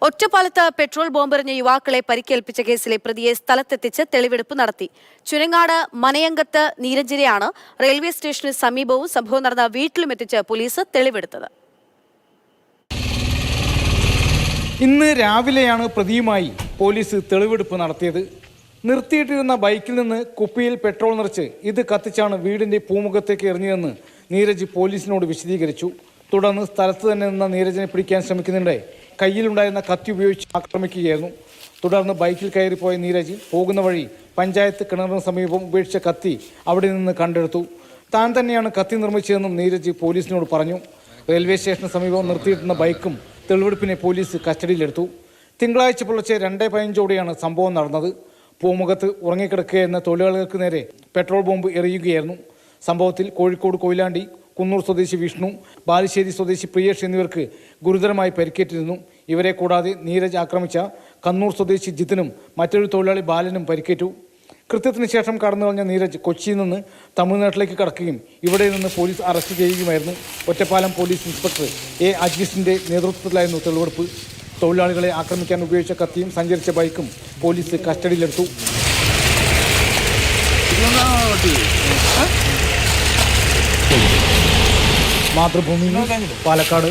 ഒറ്റപ്പാലത്ത് പെട്രോൾ ബോംബെറിഞ്ഞ യുവാക്കളെ പരിക്കേൽപ്പിച്ച കേസിലെ പ്രതിയെ സ്ഥലത്തെത്തിച്ച് തെളിവെടുപ്പ് നടത്തി. ചുനങ്ങാട് മനയങ്കത്ത് നീരജിനെയാണ് റെയിൽവേ സ്റ്റേഷന് സമീപവും സംഭവം നടന്ന വീട്ടിലും എത്തിച്ച് പോലീസ് തെളിവെടുത്തത്. ഇന്ന് രാവിലെയാണ് പ്രതിയുമായി പോലീസ് തെളിവെടുപ്പ് നടത്തിയത്. നിർത്തിയിട്ടിരുന്ന ബൈക്കിൽ നിന്ന് കുപ്പിയിൽ പെട്രോൾ നിറച്ച് ഇത് കത്തിച്ചാണ് വീടിന്റെ പൂമുഖത്തേക്ക് എറിഞ്ഞതെന്ന് നീരജ് പോലീസിനോട് വിശദീകരിച്ചു. തുടർന്ന് സ്ഥലത്ത് തന്നെ നിന്ന നീരജിനെ പിടിക്കാൻ ശ്രമിക്കുന്നുണ്ട് കയ്യിലുണ്ടായിരുന്ന കത്തി ഉപയോഗിച്ച് ആക്രമിക്കുകയായിരുന്നു. തുടർന്ന് ബൈക്കിൽ കയറിപ്പോയ നീരജ് പോകുന്ന വഴി പഞ്ചായത്ത് കിണറിന് സമീപം ഉപേക്ഷിച്ച കത്തി അവിടെ നിന്ന് കണ്ടെടുത്തു. താൻ തന്നെയാണ് കത്തി നിർമ്മിച്ചതെന്നും നീരജ് പോലീസിനോട് പറഞ്ഞു. റെയിൽവേ സ്റ്റേഷന് സമീപം നിർത്തിയിരുന്ന ബൈക്കും തെളിവെടുപ്പിനെ പോലീസ് കസ്റ്റഡിയിലെടുത്തു. തിങ്കളാഴ്ച പുലർച്ചെ 2:15 സംഭവം നടന്നത്. പൂമുഖത്ത് ഉറങ്ങിക്കിടക്കുകയെന്ന തൊഴിലാളികൾക്ക് നേരെ പെട്രോൾ ബോംബ് എറിയുകയായിരുന്നു. സംഭവത്തിൽ കോഴിക്കോട് കൊയിലാണ്ടി കുന്നൂർ സ്വദേശി വിഷ്ണു, ബാലുശ്ശേരി സ്വദേശി പ്രിയേഷ് എന്നിവർക്ക് ഗുരുതരമായി പരിക്കേറ്റിരുന്നു. ഇവരെ കൂടാതെ നീരജ് ആക്രമിച്ച കണ്ണൂർ സ്വദേശി ജിത്തിനും മറ്റൊരു തൊഴിലാളി ബാലനും പരിക്കേറ്റു. കൃത്യത്തിന് ശേഷം കടന്നു കളഞ്ഞ നീരജ് കൊച്ചിയിൽ നിന്ന് തമിഴ്നാട്ടിലേക്ക് കടക്കുകയും ഇവിടെ നിന്ന് പോലീസ് അറസ്റ്റ് ചെയ്യുകയുമായിരുന്നു. ഒറ്റപ്പാലം പോലീസ് ഇൻസ്പെക്ടർ എ അജീഷിന്റെ നേതൃത്വത്തിലായിരുന്നു തെളിവെടുപ്പ്. തൊഴിലാളികളെ ആക്രമിക്കാൻ ഉപയോഗിച്ച കത്തിയും സഞ്ചരിച്ച ബൈക്കും പോലീസ് കസ്റ്റഡിയിലെടുത്തു. മാതൃഭൂമി പാലക്കാട്.